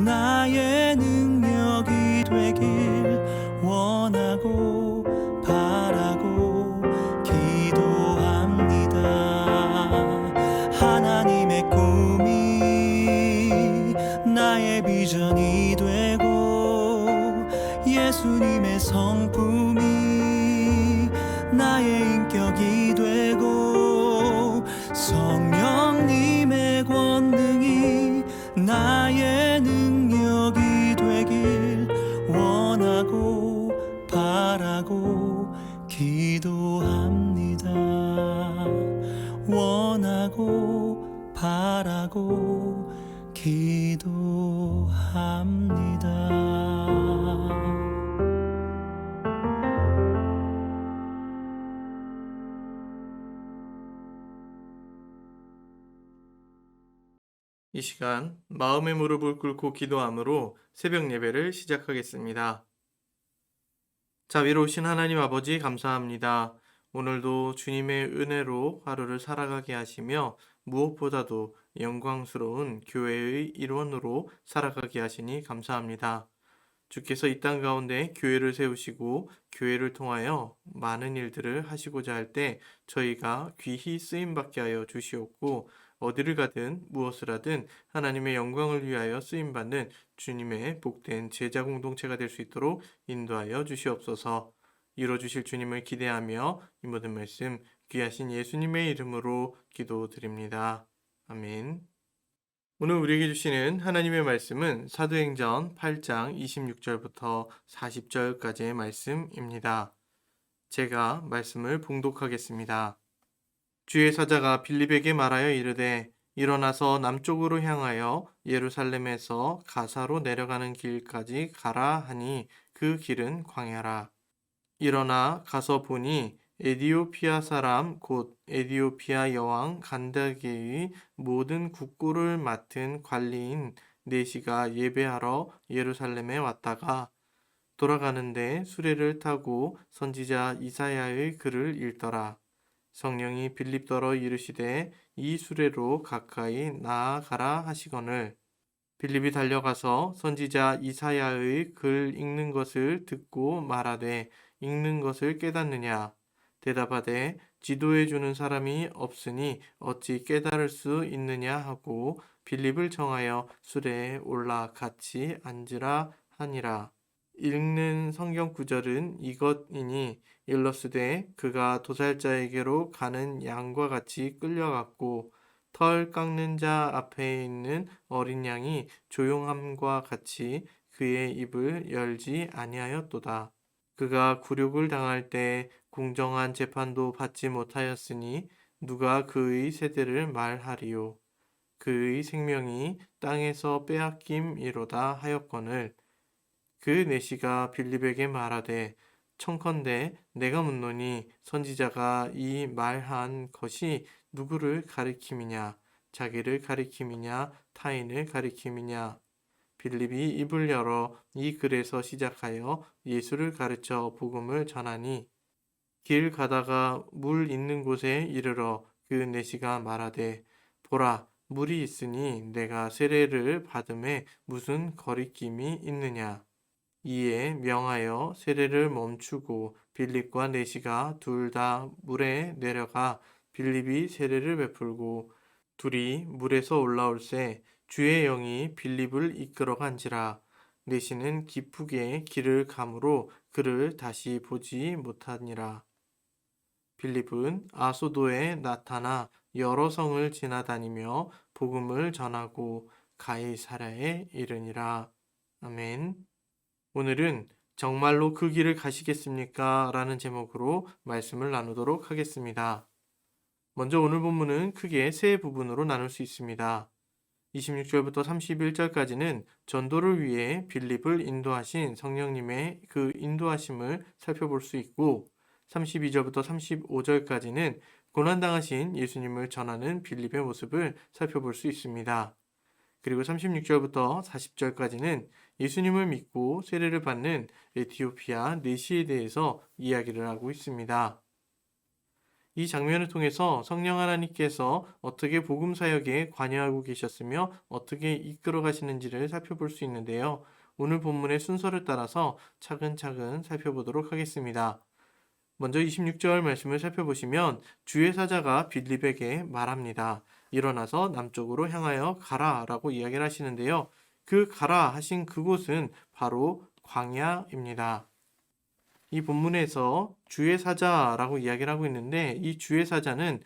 나의 능력이 되길 원하고 바라고 기도합니다. 하나님의 꿈이 나의 비전이 되고 예수님의 성품이 나의 인격이 되고 성령님의 권능이 나의 능력이 되길 원하고 바라고 기도합니다. 원하고 바라고 기도합니다. 이 시간 마음의 무릎을 꿇고 기도함으로 새벽 예배를 시작하겠습니다. 자비로우신 하나님 아버지 감사합니다. 오늘도 주님의 은혜로 하루를 살아가게 하시며 무엇보다도 영광스러운 교회의 일원으로 살아가게 하시니 감사합니다. 주께서 이 땅 가운데 교회를 세우시고 교회를 통하여 많은 일들을 하시고자 할 때 저희가 귀히 쓰임받게 하여 주시옵고 어디를 가든 무엇을 하든 하나님의 영광을 위하여 쓰임받는 주님의 복된 제자 공동체가 될 수 있도록 인도하여 주시옵소서. 이루어주실 주님을 기대하며 이 모든 말씀 귀하신 예수님의 이름으로 기도드립니다. 아멘. 오늘 우리에게 주시는 하나님의 말씀은 사도행전 8장 26절부터 40절까지의 말씀입니다. 제가 말씀을 봉독하겠습니다. 주의 사자가 빌립에게 말하여 이르되 일어나서 남쪽으로 향하여 예루살렘에서 가사로 내려가는 길까지 가라 하니 그 길은 광야라. 일어나 가서 보니 에디오피아 사람 곧 에디오피아 여왕 간다게의 모든 국고를 맡은 관리인 네시가 예배하러 예루살렘에 왔다가 돌아가는데 수레를 타고 선지자 이사야의 글을 읽더라. 성령이 빌립더러 이르시되 이 수레로 가까이 나아가라 하시거늘 빌립이 달려가서 선지자 이사야의 글 읽는 것을 듣고 말하되 읽는 것을 깨닫느냐 대답하되 지도해 주는 사람이 없으니 어찌 깨달을 수 있느냐 하고 빌립을 정하여 수레에 올라 같이 앉으라 하니라. 읽는 성경 구절은 이것이니 일러스되 그가 도살자에게로 가는 양과 같이 끌려갔고 털 깎는 자 앞에 있는 어린 양이 조용함과 같이 그의 입을 열지 아니하였도다. 그가 굴욕을 당할 때 공정한 재판도 받지 못하였으니 누가 그의 세대를 말하리요. 그의 생명이 땅에서 빼앗김이로다 하였거늘 그 내시가 빌립에게 말하되 청컨대 내가 묻노니 선지자가 이 말한 것이 누구를 가리킴이냐 자기를 가리킴이냐 타인을 가리킴이냐 빌립이 입을 열어 이 글에서 시작하여 예수를 가르쳐 복음을 전하니 길 가다가 물 있는 곳에 이르러 그 내시가 말하되 보라 물이 있으니 내가 세례를 받음에 무슨 거리낌이 있느냐 이에 명하여 세례를 멈추고 빌립과 내시가 둘 다 물에 내려가 빌립이 세례를 베풀고 둘이 물에서 올라올새 주의 영이 빌립을 이끌어간지라 내시는 기쁘게 길을 가므로 그를 다시 보지 못하니라. 빌립은 아소도에 나타나 여러 성을 지나다니며 복음을 전하고 가이사랴에 이르니라. 아멘. 오늘은 정말로 그 길을 가시겠습니까? 라는 제목으로 말씀을 나누도록 하겠습니다. 먼저 오늘 본문은 크게 세 부분으로 나눌 수 있습니다. 26절부터 31절까지는 전도를 위해 빌립을 인도하신 성령님의 그 인도하심을 살펴볼 수 있고 32절부터 35절까지는 고난당하신 예수님을 전하는 빌립의 모습을 살펴볼 수 있습니다. 그리고 36절부터 40절까지는 예수님을 믿고 세례를 받는 에티오피아 내시에 대해서 이야기를 하고 있습니다. 이 장면을 통해서 성령 하나님께서 어떻게 복음 사역에 관여하고 계셨으며 어떻게 이끌어 가시는지를 살펴볼 수 있는데요. 오늘 본문의 순서를 따라서 차근차근 살펴보도록 하겠습니다. 먼저 26절 말씀을 살펴보시면 주의 사자가 빌립에게 말합니다. 일어나서 남쪽으로 향하여 가라 라고 이야기를 하시는데요. 그 가라 하신 그곳은 바로 광야입니다. 이 본문에서 주의 사자라고 이야기를 하고 있는데 이 주의 사자는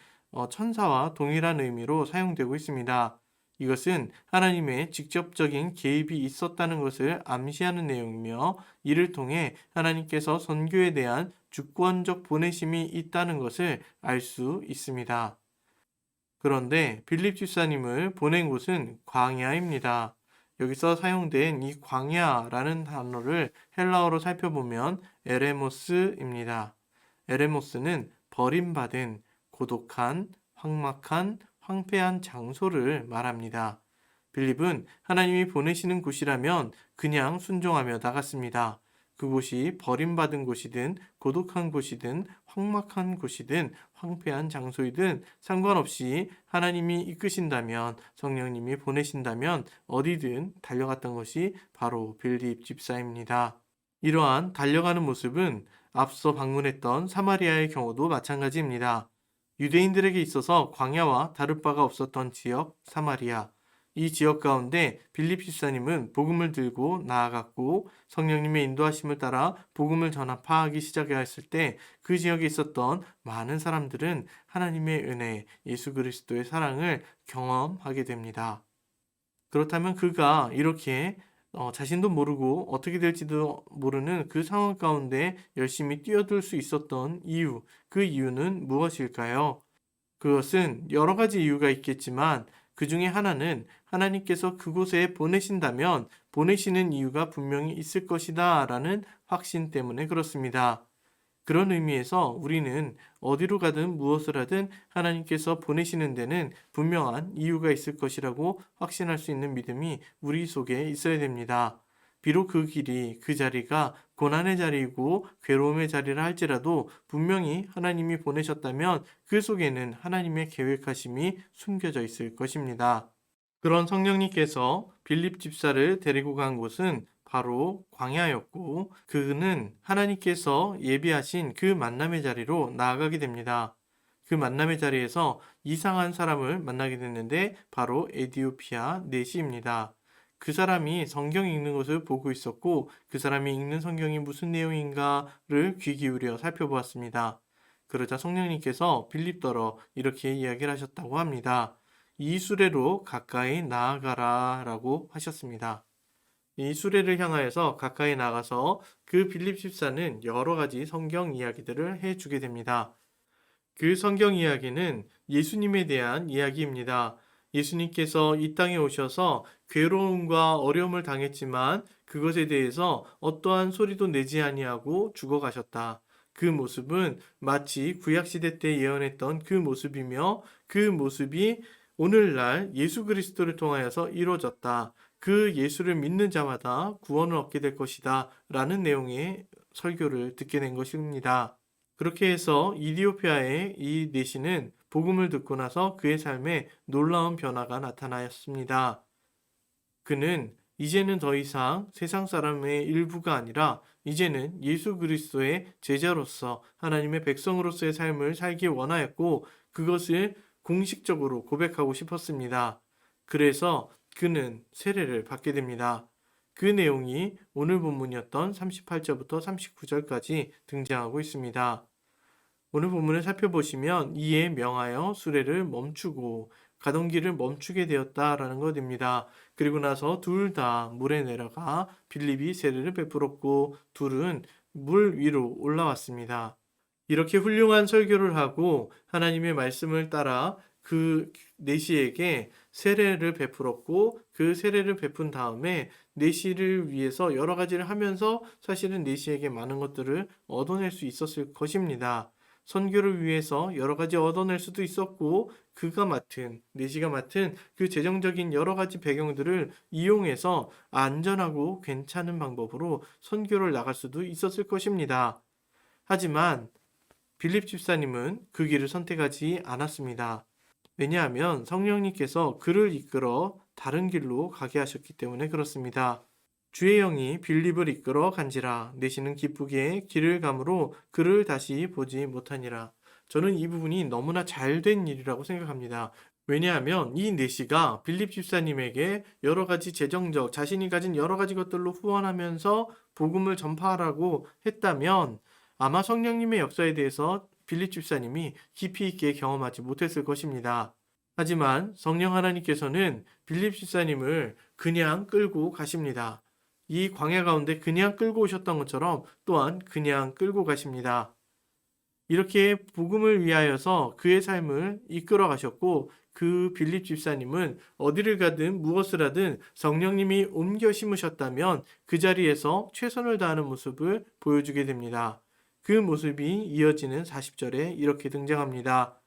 천사와 동일한 의미로 사용되고 있습니다. 이것은 하나님의 직접적인 개입이 있었다는 것을 암시하는 내용이며 이를 통해 하나님께서 선교에 대한 주권적 보내심이 있다는 것을 알 수 있습니다. 그런데 빌립 집사님을 보낸 곳은 광야입니다. 여기서 사용된 이 광야라는 단어를 헬라어로 살펴보면 에레모스입니다. 에레모스는 버림받은, 고독한, 황막한, 황폐한 장소를 말합니다. 빌립은 하나님이 보내시는 곳이라면 그냥 순종하며 나갔습니다. 그곳이 버림받은 곳이든 고독한 곳이든 황막한 곳이든 황폐한 장소이든 상관없이 하나님이 이끄신다면 성령님이 보내신다면 어디든 달려갔던 것이 바로 빌립 집사입니다. 이러한 달려가는 모습은 앞서 방문했던 사마리아의 경우도 마찬가지입니다. 유대인들에게 있어서 광야와 다를 바가 없었던 지역 사마리아. 이 지역 가운데 빌립 집사님은 복음을 들고 나아갔고 성령님의 인도하심을 따라 복음을 전파하기 시작했을 때 그 지역에 있었던 많은 사람들은 하나님의 은혜, 예수 그리스도의 사랑을 경험하게 됩니다. 그렇다면 그가 이렇게 자신도 모르고 어떻게 될지도 모르는 그 상황 가운데 열심히 뛰어들 수 있었던 이유, 그 이유는 무엇일까요? 그것은 여러 가지 이유가 있겠지만 그 중에 하나는 하나님께서 그곳에 보내신다면 보내시는 이유가 분명히 있을 것이다 라는 확신 때문에 그렇습니다. 그런 의미에서 우리는 어디로 가든 무엇을 하든 하나님께서 보내시는 데는 분명한 이유가 있을 것이라고 확신할 수 있는 믿음이 우리 속에 있어야 됩니다. 비록 그 길이, 그 자리가 고난의 자리이고 괴로움의 자리라 할지라도 분명히 하나님이 보내셨다면 그 속에는 하나님의 계획하심이 숨겨져 있을 것입니다. 그런 성령님께서 빌립 집사를 데리고 간 곳은 바로 광야였고 그는 하나님께서 예비하신 그 만남의 자리로 나아가게 됩니다. 그 만남의 자리에서 이상한 사람을 만나게 됐는데 바로 에디오피아 내시입니다. 그 사람이 성경 읽는 것을 보고 있었고 그 사람이 읽는 성경이 무슨 내용인가를 귀 기울여 살펴보았습니다. 그러자 성령님께서 빌립더러 이렇게 이야기를 하셨다고 합니다. 이 수레로 가까이 나아가라 라고 하셨습니다. 이 수레를 향하여서 가까이 나가서 그 빌립 집사는 여러 가지 성경 이야기들을 해주게 됩니다. 그 성경 이야기는 예수님에 대한 이야기입니다. 예수님께서 이 땅에 오셔서 괴로움과 어려움을 당했지만 그것에 대해서 어떠한 소리도 내지 아니하고 죽어가셨다. 그 모습은 마치 구약시대 때 예언했던 그 모습이며 그 모습이 오늘날 예수 그리스도를 통하여서 이루어졌다. 그 예수를 믿는 자마다 구원을 얻게 될 것이다. 라는 내용의 설교를 듣게 된 것입니다. 그렇게 해서 이디오피아의 이 내시는 복음을 듣고 나서 그의 삶에 놀라운 변화가 나타나였습니다. 그는 이제는 더 이상 세상 사람의 일부가 아니라 이제는 예수 그리스도의 제자로서 하나님의 백성으로서의 삶을 살기 원하였고 그것을 공식적으로 고백하고 싶었습니다. 그래서 그는 세례를 받게 됩니다. 그 내용이 오늘 본문이었던 38절부터 39절까지 등장하고 있습니다. 오늘 본문을 살펴보시면 이에 명하여 수레를 멈추고 가던 길을 멈추게 되었다라는 것입니다. 그리고 나서 둘 다 물에 내려가 빌립이 세례를 베풀었고 둘은 물 위로 올라왔습니다. 이렇게 훌륭한 설교를 하고 하나님의 말씀을 따라 그 내시에게 세례를 베풀었고 그 세례를 베푼 다음에 내시를 위해서 여러 가지를 하면서 사실은 내시에게 많은 것들을 얻어낼 수 있었을 것입니다. 선교를 위해서 여러 가지 얻어낼 수도 있었고 내시가 맡은 그 재정적인 여러 가지 배경들을 이용해서 안전하고 괜찮은 방법으로 선교를 나갈 수도 있었을 것입니다. 하지만 빌립 집사님은 그 길을 선택하지 않았습니다. 왜냐하면 성령님께서 그를 이끌어 다른 길로 가게 하셨기 때문에 그렇습니다. 주의 영이 빌립을 이끌어 간지라 내시는 기쁘게 길을 감으로 그를 다시 보지 못하니라. 저는 이 부분이 너무나 잘된 일이라고 생각합니다. 왜냐하면 이 내시가 빌립 집사님에게 여러 가지 재정적, 자신이 가진 여러 가지 것들로 후원하면서 복음을 전파하라고 했다면 아마 성령님의 역사에 대해서 빌립 집사님이 깊이 있게 경험하지 못했을 것입니다. 하지만 성령 하나님께서는 빌립 집사님을 그냥 끌고 가십니다. 이 광야 가운데 그냥 끌고 오셨던 것처럼 또한 그냥 끌고 가십니다. 이렇게 복음을 위하여서 그의 삶을 이끌어 가셨고 그 빌립 집사님은 어디를 가든 무엇을 하든 성령님이 옮겨 심으셨다면 그 자리에서 최선을 다하는 모습을 보여주게 됩니다. 그 모습이 이어지는 40절에 이렇게 등장합니다.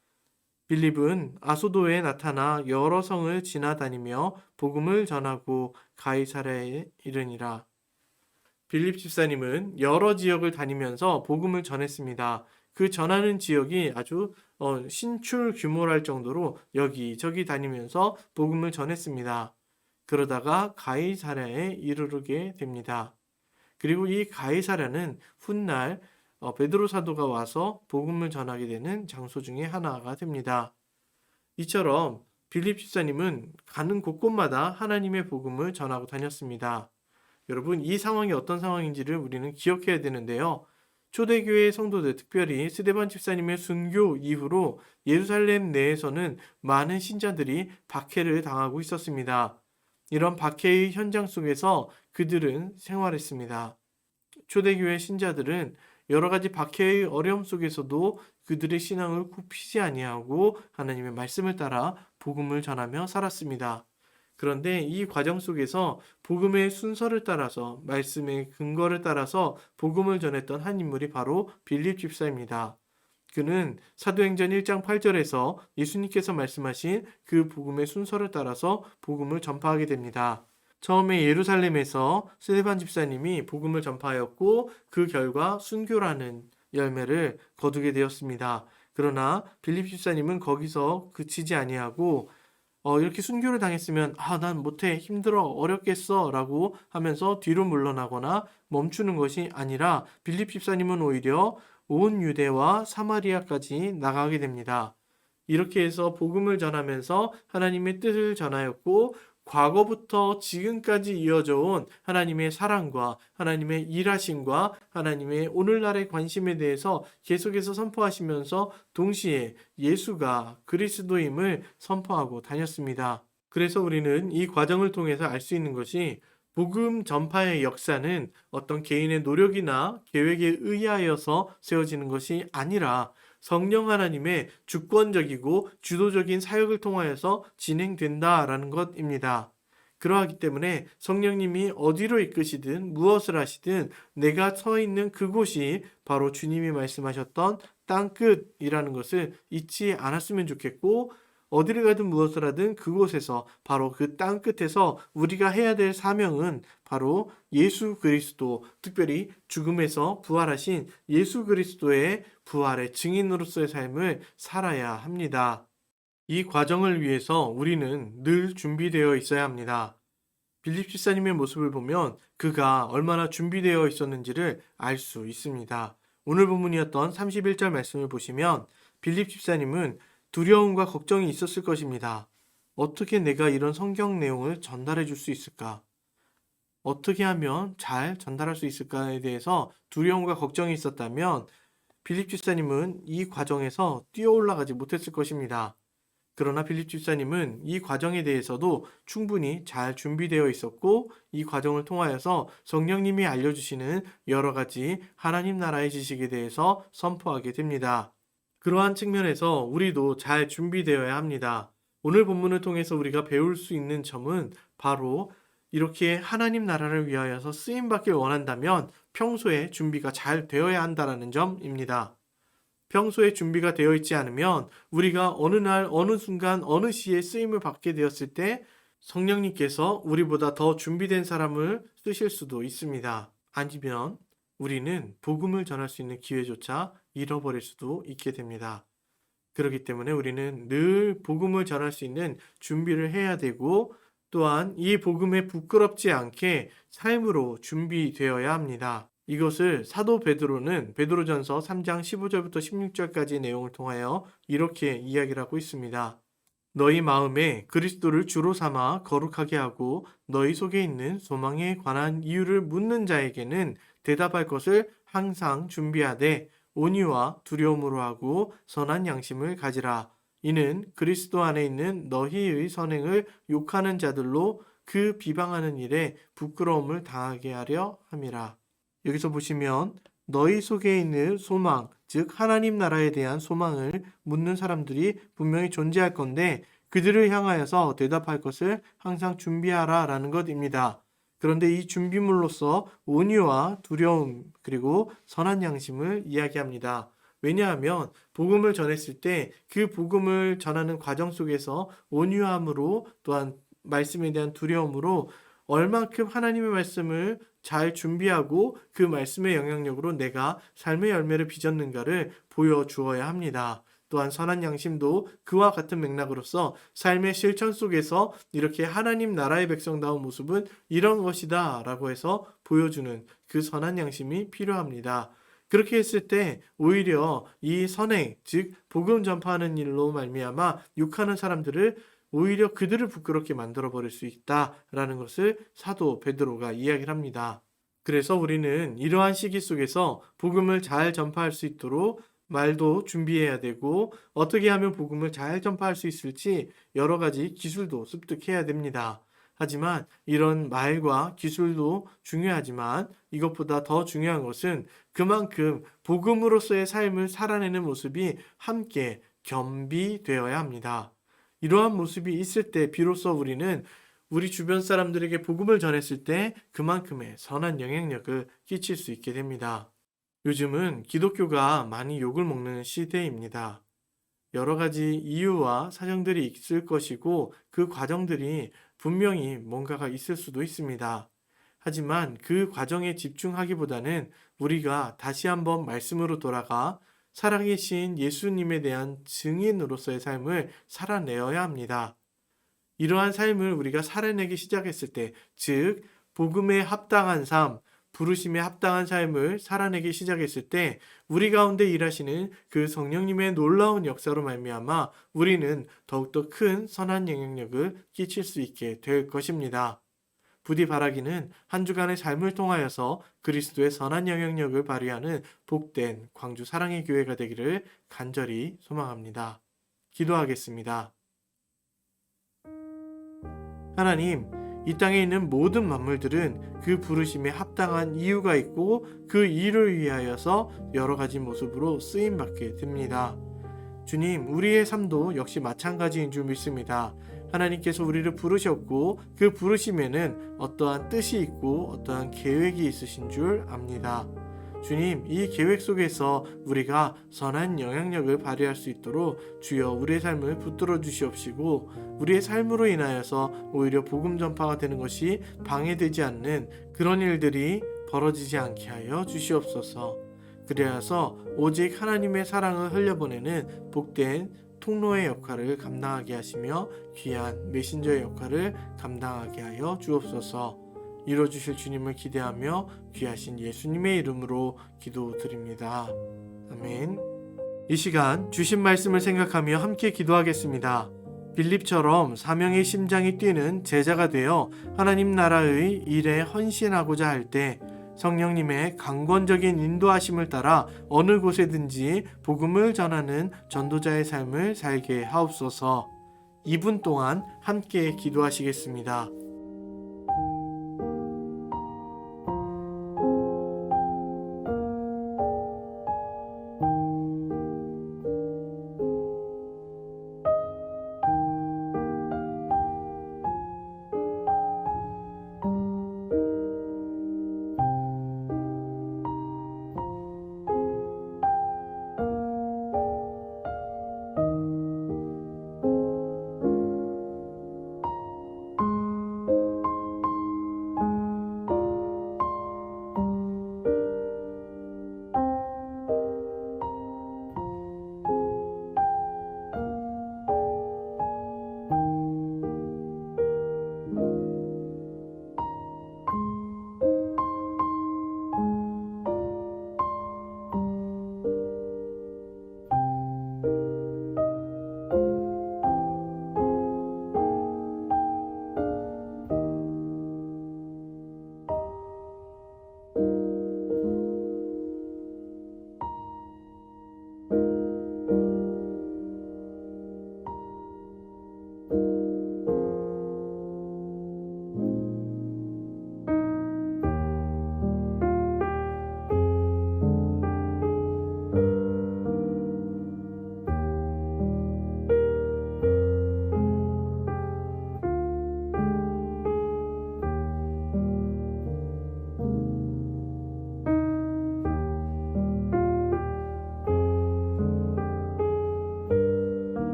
빌립은 아소도에 나타나 여러 성을 지나다니며 복음을 전하고 가이사랴에 이르니라. 빌립 집사님은 여러 지역을 다니면서 복음을 전했습니다. 그 전하는 지역이 아주 신출 규모랄 정도로 여기저기 다니면서 복음을 전했습니다. 그러다가 가이사랴에 이르게 됩니다. 그리고 이 가이사랴는 훗날 베드로 사도가 와서 복음을 전하게 되는 장소 중에 하나가 됩니다. 이처럼 빌립 집사님은 가는 곳곳마다 하나님의 복음을 전하고 다녔습니다. 여러분, 이 상황이 어떤 상황인지를 우리는 기억해야 되는데요. 초대교회 성도들, 특별히 스데반 집사님의 순교 이후로 예루살렘 내에서는 많은 신자들이 박해를 당하고 있었습니다. 이런 박해의 현장 속에서 그들은 생활했습니다. 초대교회 신자들은 여러 가지 박해의 어려움 속에서도 그들의 신앙을 굽히지 아니하고 하나님의 말씀을 따라 복음을 전하며 살았습니다. 그런데 이 과정 속에서 복음의 순서를 따라서 말씀의 근거를 따라서 복음을 전했던 한 인물이 바로 빌립 집사입니다. 그는 사도행전 1장 8절에서 예수님께서 말씀하신 그 복음의 순서를 따라서 복음을 전파하게 됩니다. 처음에 예루살렘에서 스데반 집사님이 복음을 전파하였고 그 결과 순교라는 열매를 거두게 되었습니다. 그러나 빌립 집사님은 거기서 그치지 아니하고 이렇게 순교를 당했으면 난 못해, 힘들어, 어렵겠어 라고 하면서 뒤로 물러나거나 멈추는 것이 아니라 빌립 집사님은 오히려 온 유대와 사마리아까지 나가게 됩니다. 이렇게 해서 복음을 전하면서 하나님의 뜻을 전하였고 과거부터 지금까지 이어져 온 하나님의 사랑과 하나님의 일하심과 하나님의 오늘날의 관심에 대해서 계속해서 선포하시면서 동시에 예수가 그리스도임을 선포하고 다녔습니다. 그래서 우리는 이 과정을 통해서 알 수 있는 것이 복음 전파의 역사는 어떤 개인의 노력이나 계획에 의하여서 세워지는 것이 아니라 성령 하나님의 주권적이고 주도적인 사역을 통하여서 진행된다라는 것입니다. 그러하기 때문에 성령님이 어디로 이끄시든 무엇을 하시든 내가 서 있는 그곳이 바로 주님이 말씀하셨던 땅끝이라는 것을 잊지 않았으면 좋겠고 어디를 가든 무엇을 하든 그곳에서 바로 그 땅끝에서 우리가 해야 될 사명은 바로 예수 그리스도, 특별히 죽음에서 부활하신 예수 그리스도의 부활의 증인으로서의 삶을 살아야 합니다. 이 과정을 위해서 우리는 늘 준비되어 있어야 합니다. 빌립 집사님의 모습을 보면 그가 얼마나 준비되어 있었는지를 알 수 있습니다. 오늘 본문이었던 31절 말씀을 보시면 빌립 집사님은 두려움과 걱정이 있었을 것입니다. 어떻게 내가 이런 성경 내용을 전달해 줄 수 있을까? 어떻게 하면 잘 전달할 수 있을까에 대해서 두려움과 걱정이 있었다면 빌립 집사님은 이 과정에서 뛰어 올라가지 못했을 것입니다. 그러나 빌립 집사님은 이 과정에 대해서도 충분히 잘 준비되어 있었고 이 과정을 통하여서 성령님이 알려주시는 여러 가지 하나님 나라의 지식에 대해서 선포하게 됩니다. 그러한 측면에서 우리도 잘 준비되어야 합니다. 오늘 본문을 통해서 우리가 배울 수 있는 점은 바로 이렇게 하나님 나라를 위하여서 쓰임받길 원한다면 평소에 준비가 잘 되어야 한다는 점입니다. 평소에 준비가 되어 있지 않으면 우리가 어느 날, 어느 순간, 어느 시에 쓰임을 받게 되었을 때 성령님께서 우리보다 더 준비된 사람을 쓰실 수도 있습니다. 아니면 우리는 복음을 전할 수 있는 기회조차 잃어버릴 수도 있게 됩니다. 그렇기 때문에 우리는 늘 복음을 전할 수 있는 준비를 해야 되고 또한 이 복음에 부끄럽지 않게 삶으로 준비되어야 합니다. 이것을 사도 베드로는 베드로전서 3장 15절부터 16절까지의 내용을 통하여 이렇게 이야기를 하고 있습니다. 너희 마음에 그리스도를 주로 삼아 거룩하게 하고 너희 속에 있는 소망에 관한 이유를 묻는 자에게는 대답할 것을 항상 준비하되 온유와 두려움으로 하고 선한 양심을 가지라. 이는 그리스도 안에 있는 너희의 선행을 욕하는 자들로 그 비방하는 일에 부끄러움을 당하게 하려 함이라. 여기서 보시면 너희 속에 있는 소망, 즉 하나님 나라에 대한 소망을 묻는 사람들이 분명히 존재할 건데 그들을 향하여서 대답할 것을 항상 준비하라 라는 것입니다. 그런데 이 준비물로서 온유와 두려움 그리고 선한 양심을 이야기합니다. 왜냐하면 복음을 전했을 때 그 복음을 전하는 과정 속에서 온유함으로 또한 말씀에 대한 두려움으로 얼만큼 하나님의 말씀을 잘 준비하고 그 말씀의 영향력으로 내가 삶의 열매를 빚었는가를 보여주어야 합니다. 또한 선한 양심도 그와 같은 맥락으로서 삶의 실천 속에서 이렇게 하나님 나라의 백성다운 모습은 이런 것이다 라고 해서 보여주는 그 선한 양심이 필요합니다. 그렇게 했을 때 오히려 이 선행, 즉 복음 전파하는 일로 말미암아 욕하는 사람들을 오히려 그들을 부끄럽게 만들어버릴 수 있다라는 것을 사도 베드로가 이야기를 합니다. 그래서 우리는 이러한 시기 속에서 복음을 잘 전파할 수 있도록 말도 준비해야 되고 어떻게 하면 복음을 잘 전파할 수 있을지 여러 가지 기술도 습득해야 됩니다. 하지만 이런 말과 기술도 중요하지만 이것보다 더 중요한 것은 그만큼 복음으로서의 삶을 살아내는 모습이 함께 겸비되어야 합니다. 이러한 모습이 있을 때 비로소 우리는 우리 주변 사람들에게 복음을 전했을 때 그만큼의 선한 영향력을 끼칠 수 있게 됩니다. 요즘은 기독교가 많이 욕을 먹는 시대입니다. 여러 가지 이유와 사정들이 있을 것이고 그 과정들이 분명히 뭔가가 있을 수도 있습니다. 하지만 그 과정에 집중하기보다는 우리가 다시 한번 말씀으로 돌아가 살아계신 예수님에 대한 증인으로서의 삶을 살아내어야 합니다. 이러한 삶을 우리가 살아내기 시작했을 때, 즉 복음에 합당한 삶, 부르심에 합당한 삶을 살아내기 시작했을 때 우리 가운데 일하시는 그 성령님의 놀라운 역사로 말미암아 우리는 더욱더 큰 선한 영향력을 끼칠 수 있게 될 것입니다. 부디 바라기는 한 주간의 삶을 통하여서 그리스도의 선한 영향력을 발휘하는 복된 광주 사랑의 교회가 되기를 간절히 소망합니다. 기도하겠습니다. 하나님, 이 땅에 있는 모든 만물들은 그 부르심에 합당한 이유가 있고 그 일을 위하여서 여러 가지 모습으로 쓰임받게 됩니다. 주님, 우리의 삶도 역시 마찬가지인 줄 믿습니다. 하나님께서 우리를 부르셨고 그 부르심에는 어떠한 뜻이 있고 어떠한 계획이 있으신 줄 압니다. 주님, 이 계획 속에서 우리가 선한 영향력을 발휘할 수 있도록 주여 우리의 삶을 붙들어 주시옵시고 우리의 삶으로 인하여서 오히려 복음 전파가 되는 것이 방해되지 않는 그런 일들이 벌어지지 않게 하여 주시옵소서. 그래서 오직 하나님의 사랑을 흘려보내는 복된 통로의 역할을 감당하게 하시며 귀한 메신저의 역할을 감당하게 하여 주옵소서. 이뤄주실 주님을 기대하며 귀하신 예수님의 이름으로 기도드립니다. 아멘. 이 시간 주신 말씀을 생각하며 함께 기도하겠습니다. 빌립처럼 사명의 심장이 뛰는 제자가 되어 하나님 나라의 일에 헌신하고자 할 때 성령님의 강권적인 인도하심을 따라 어느 곳에든지 복음을 전하는 전도자의 삶을 살게 하옵소서. 2분 동안 함께 기도하시겠습니다.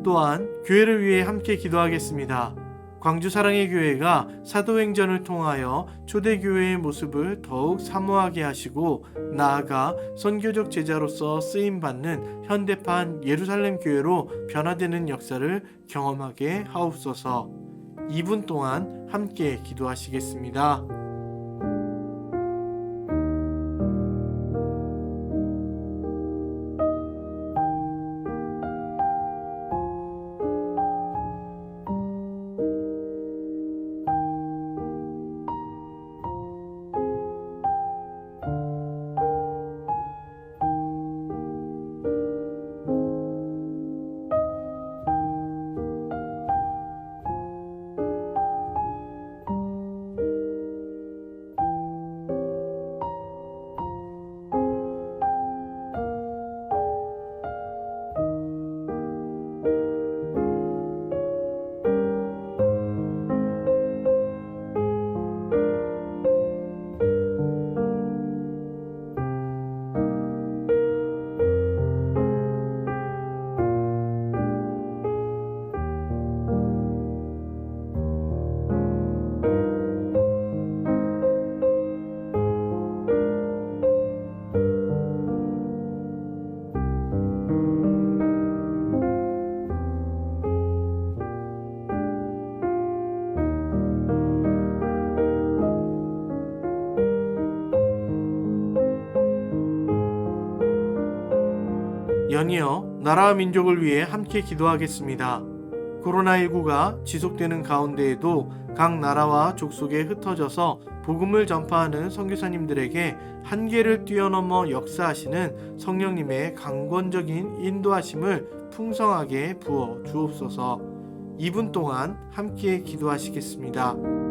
또한 교회를 위해 함께 기도하겠습니다. 광주 사랑의 교회가 사도행전을 통하여 초대교회의 모습을 더욱 사모하게 하시고 나아가 선교적 제자로서 쓰임받는 현대판 예루살렘 교회로 변화되는 역사를 경험하게 하옵소서. 2분 동안 함께 기도하시겠습니다. 연이어 나라와 민족을 위해 함께 기도하겠습니다. 코로나19가 지속되는 가운데에도 각 나라와 족속에 흩어져서 복음을 전파하는 선교사님들에게 한계를 뛰어넘어 역사하시는 성령님의 강권적인 인도하심을 풍성하게 부어 주옵소서. 2분 동안 함께 기도하시겠습니다.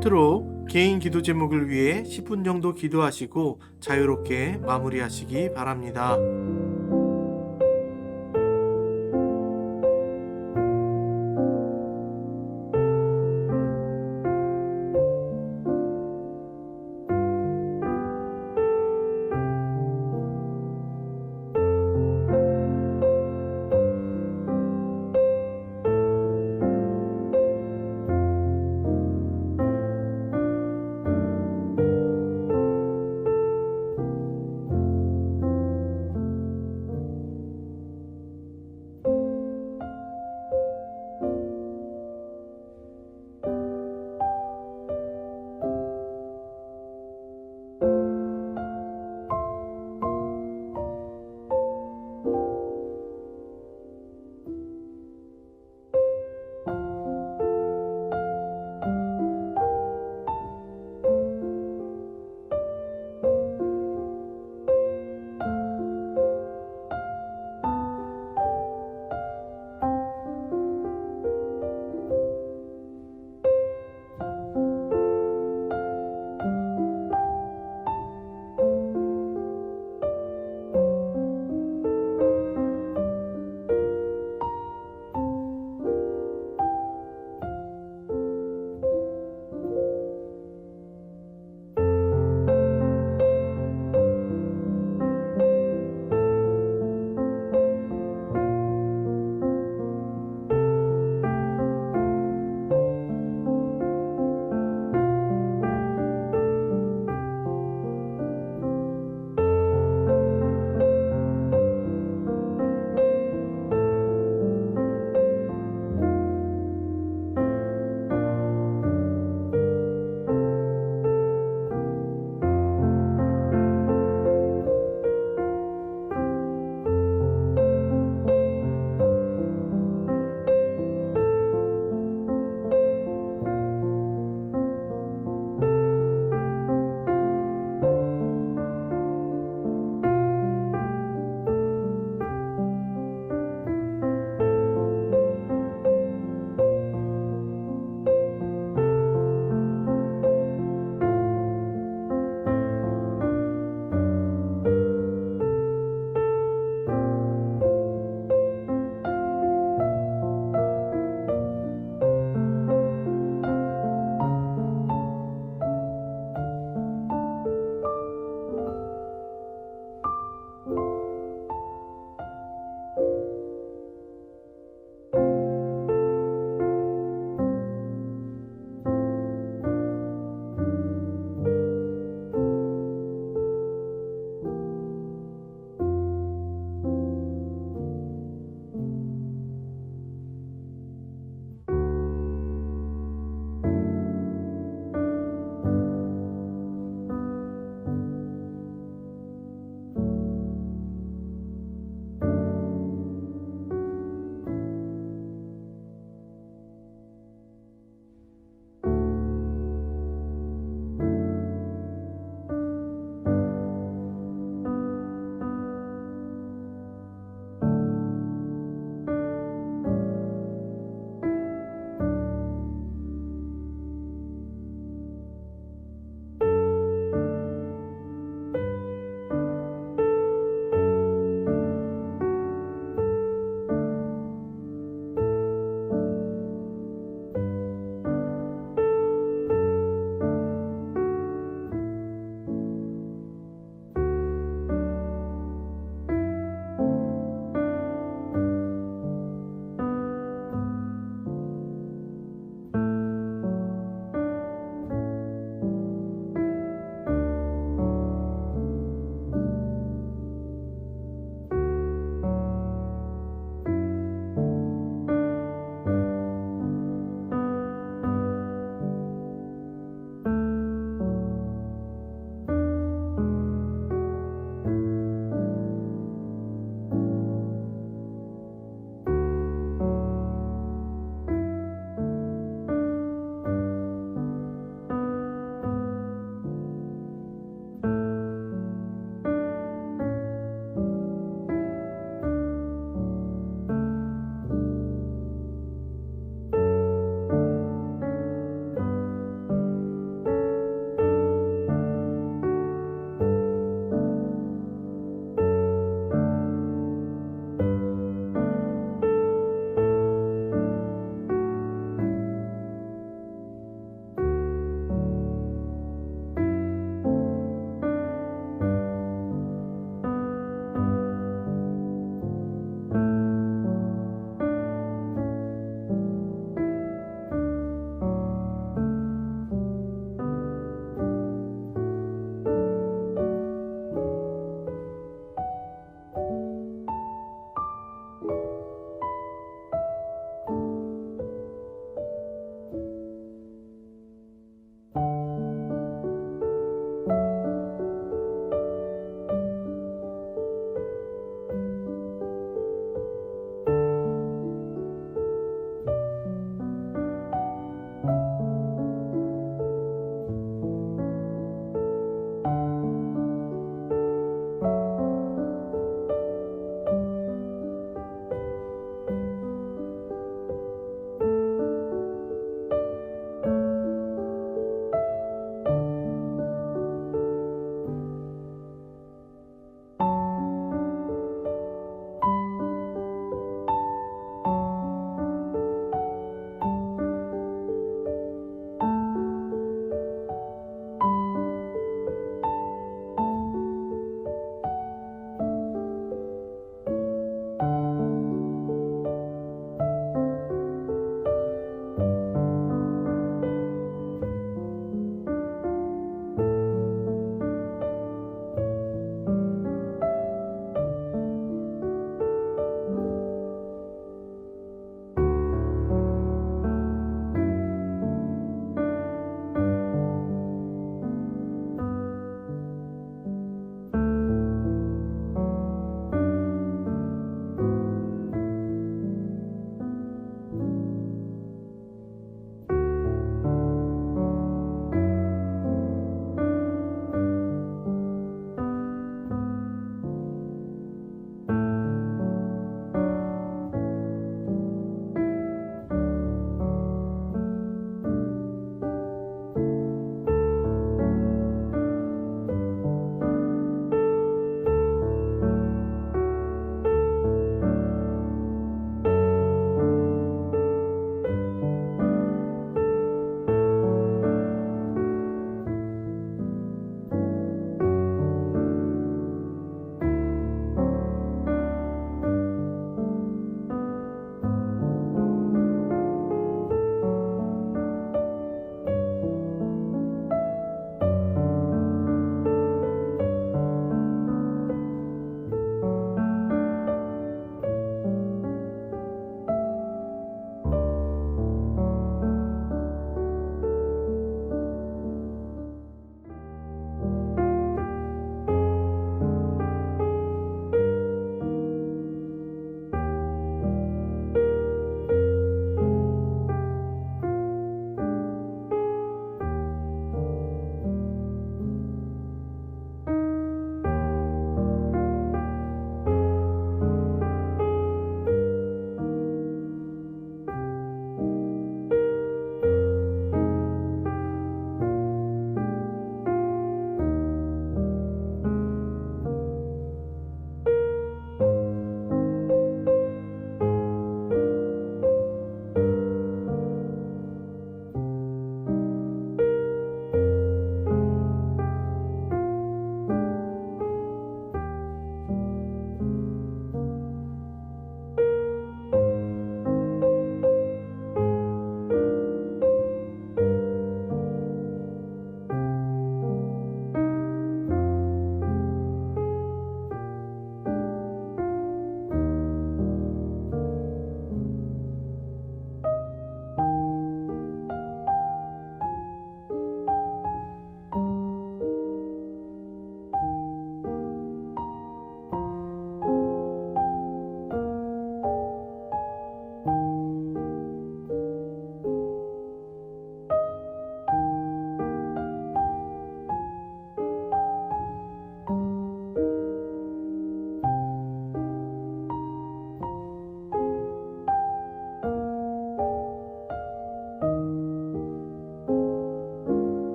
끝으로 개인 기도 제목을 위해 10분 정도 기도하시고 자유롭게 마무리하시기 바랍니다.